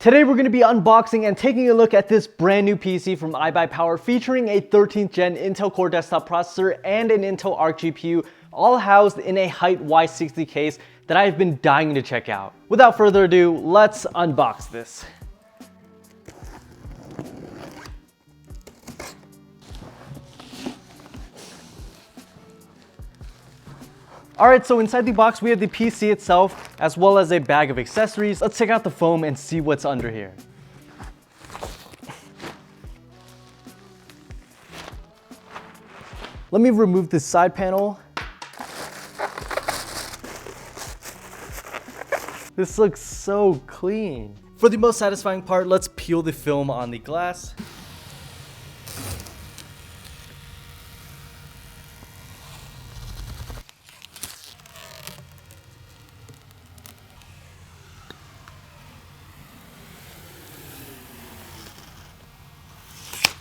Today we're going to be unboxing and taking a look at this brand new PC from iBUYPOWER featuring a 13th gen Intel Core desktop processor and an Intel Arc GPU, all housed in a Height Y60 case that I've been dying to check out. Without further ado, let's unbox this. Alright, so inside the box we have the PC itself, as well as a bag of accessories. Let's check out the foam and see what's under here. Let me remove this side panel. This looks so clean. For the most satisfying part, let's peel the film on the glass.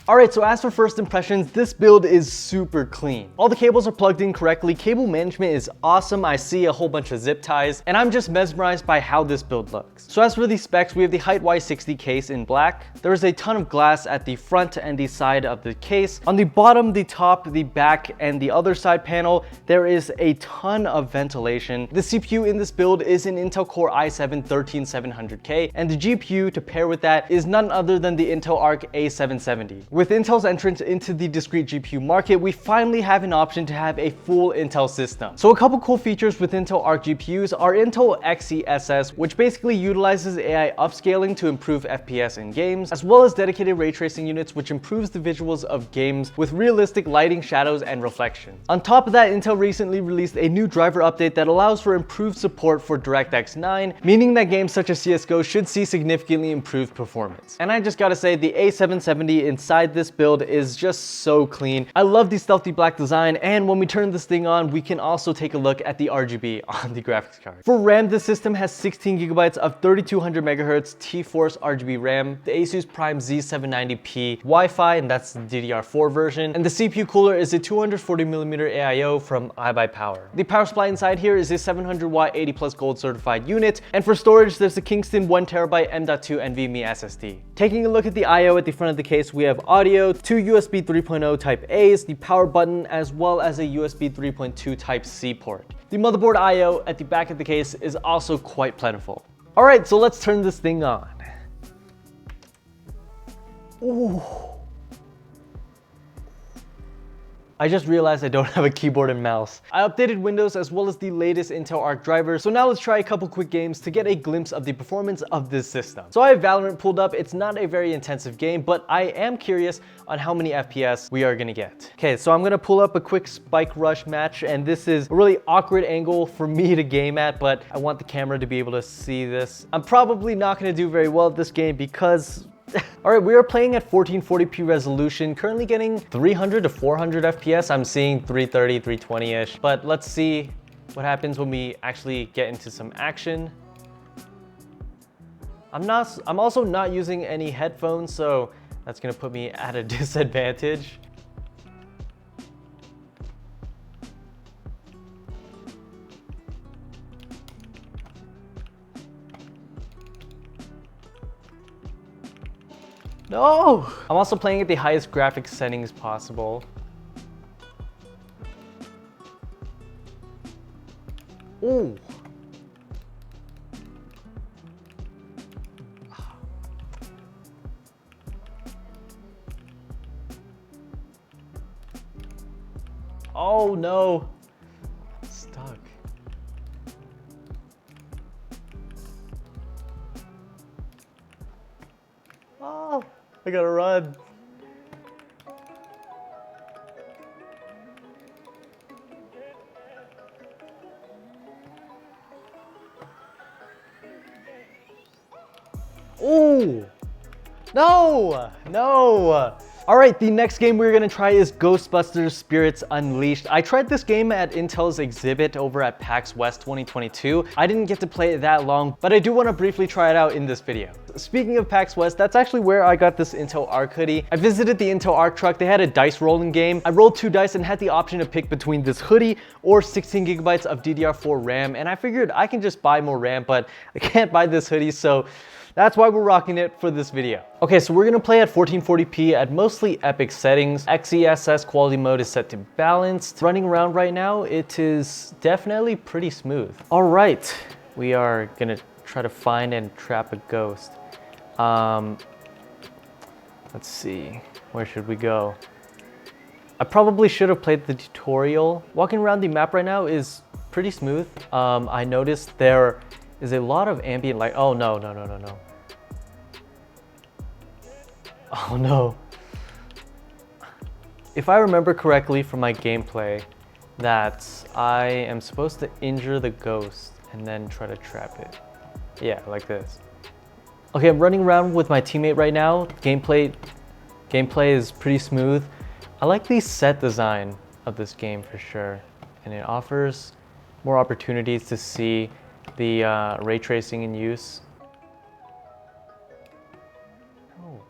Alright, so as for first impressions, this build is super clean. All the cables are plugged in correctly, cable management is awesome, I see a whole bunch of zip ties, and I'm just mesmerized by how this build looks. So as for the specs, we have the Height Y60 case in black. There is a ton of glass at the front and the side of the case. On the bottom, the top, the back, and the other side panel, there is a ton of ventilation. The CPU in this build is an Intel Core i7-13700K, and the GPU to pair with that is none other than the Intel Arc A770. With Intel's entrance into the discrete GPU market, we finally have an option to have a full Intel system. So a couple cool features with Intel Arc GPUs are Intel XeSS, which basically utilizes AI upscaling to improve FPS in games, as well as dedicated ray tracing units, which improves the visuals of games with realistic lighting, shadows, and reflections. On top of that, Intel recently released a new driver update that allows for improved support for DirectX 9, meaning that games such as CSGO should see significantly improved performance. And I just gotta say, the A770 inside this build is just so clean. I love the stealthy black design, and when we turn this thing on, we can also take a look at the RGB on the graphics card. For RAM, the system has 16 gigabytes of 3200 megahertz T-Force RGB RAM, the Asus Prime Z790P Wi-Fi, and that's the DDR4 version, and the CPU cooler is a 240mm AIO from iBUYPOWER. The power supply inside here is a 700 watt 80 plus gold certified unit, and for storage, there's a Kingston 1TB M.2 NVMe SSD. Taking a look at the I/O at the front of the case, we have audio, two USB 3.0 Type A's, the power button, as well as a USB 3.2 Type C port. The motherboard I/O at the back of the case is also quite plentiful. Alright, so let's turn this thing on. Ooh. I just realized I don't have a keyboard and mouse. I updated Windows as well as the latest Intel Arc driver, so now let's try a couple quick games to get a glimpse of the performance of this system. So I have Valorant pulled up. It's not a very intensive game, but I am curious on how many FPS we are gonna get. Okay, so I'm gonna pull up a quick Spike Rush match, and this is a really awkward angle for me to game at, but I want the camera to be able to see this. I'm probably not gonna do very well at this game because alright, we are playing at 1440p resolution, currently getting 300 to 400 FPS. I'm seeing 330, 320-ish, but let's see what happens when we actually get into some action. I'm also not using any headphones, so that's gonna put me at a disadvantage. No! I'm also playing at the highest graphics settings possible. Ooh. Oh no. I'm stuck. Oh. I gotta run. Ooh! No! No! Alright, the next game we're gonna try is Ghostbusters Spirits Unleashed. I tried this game at Intel's exhibit over at PAX West 2022. I didn't get to play it that long, but I do want to briefly try it out in this video. Speaking of PAX West, that's actually where I got this Intel Arc hoodie. I visited the Intel Arc truck. They had a dice rolling game. I rolled 2 dice and had the option to pick between this hoodie or 16 gigabytes of DDR4 RAM, and I figured I can just buy more RAM, but I can't buy this hoodie, so That's why we're rocking it for this video. Okay, so we're gonna play at 1440p at mostly epic settings. XeSS quality mode is set to balanced. Running around right now, it is definitely pretty smooth. All right, we are gonna try to find and trap a ghost. Let's see, where should we go? I probably should have played the tutorial. Walking around the map right now is pretty smooth. I noticed there is a lot of ambient light. Oh no. Oh no. If I remember correctly from my gameplay, that I am supposed to injure the ghost and then try to trap it. Yeah, like this. Okay, I'm running around with my teammate right now. Gameplay is pretty smooth. I like the set design of this game for sure, and it offers more opportunities to see the ray tracing in use. Oh.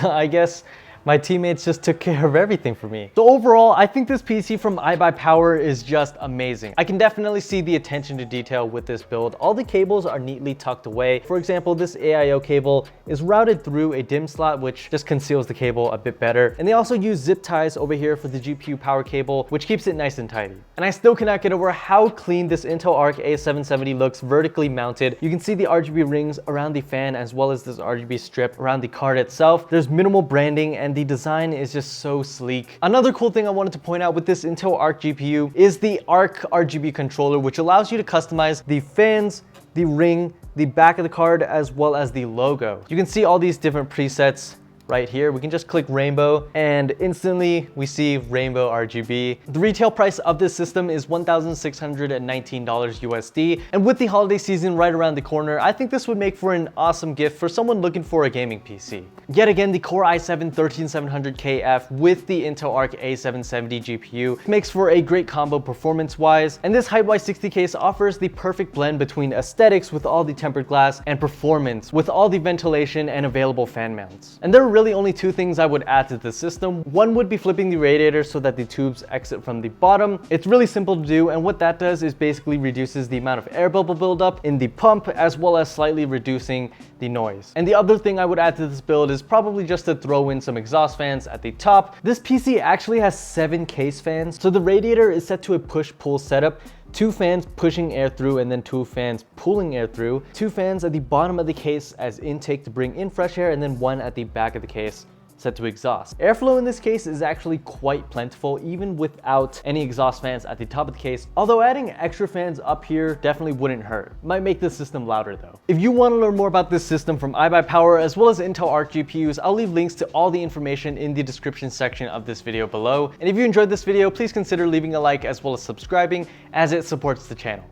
I guess my teammates just took care of everything for me. So overall, I think this PC from iBUYPOWER is just amazing. I can definitely see the attention to detail with this build. All the cables are neatly tucked away. For example, this AIO cable is routed through a DIMM slot, which just conceals the cable a bit better. And they also use zip ties over here for the GPU power cable, which keeps it nice and tidy. And I still cannot get over how clean this Intel Arc A770 looks vertically mounted. You can see the RGB rings around the fan as well as this RGB strip around the card itself. There's minimal branding and the design is just so sleek. Another cool thing I wanted to point out with this Intel Arc GPU is the Arc RGB controller, which allows you to customize the fans, the ring, the back of the card, as well as the logo. You can see all these different presets right here. We can just click rainbow and instantly we see rainbow RGB. The retail price of this system is $1,619 USD. And with the holiday season right around the corner, I think this would make for an awesome gift for someone looking for a gaming PC. Yet again, the Core i7-13700KF with the Intel Arc A770 GPU makes for a great combo performance-wise. And this height Y60 case offers the perfect blend between aesthetics with all the tempered glass and performance with all the ventilation and available fan mounts. And there are really only two things I would add to the system. One would be flipping the radiator so that the tubes exit from the bottom. It's really simple to do, and what that does is basically reduces the amount of air bubble buildup in the pump as well as slightly reducing the noise. And the other thing I would add to this build is probably just to throw in some exhaust fans at the top. This PC actually has 7 case fans, so the radiator is set to a push-pull setup. 2 fans pushing air through and then 2 fans pulling air through. 2 fans at the bottom of the case as intake to bring in fresh air, and then 1 at the back of the case set to exhaust. Airflow in this case is actually quite plentiful even without any exhaust fans at the top of the case, although adding extra fans up here definitely wouldn't hurt. Might make the system louder though. If you want to learn more about this system from iBUYPOWER as well as Intel Arc GPUs, I'll leave links to all the information in the description section of this video below. And if you enjoyed this video, please consider leaving a like as well as subscribing as it supports the channel.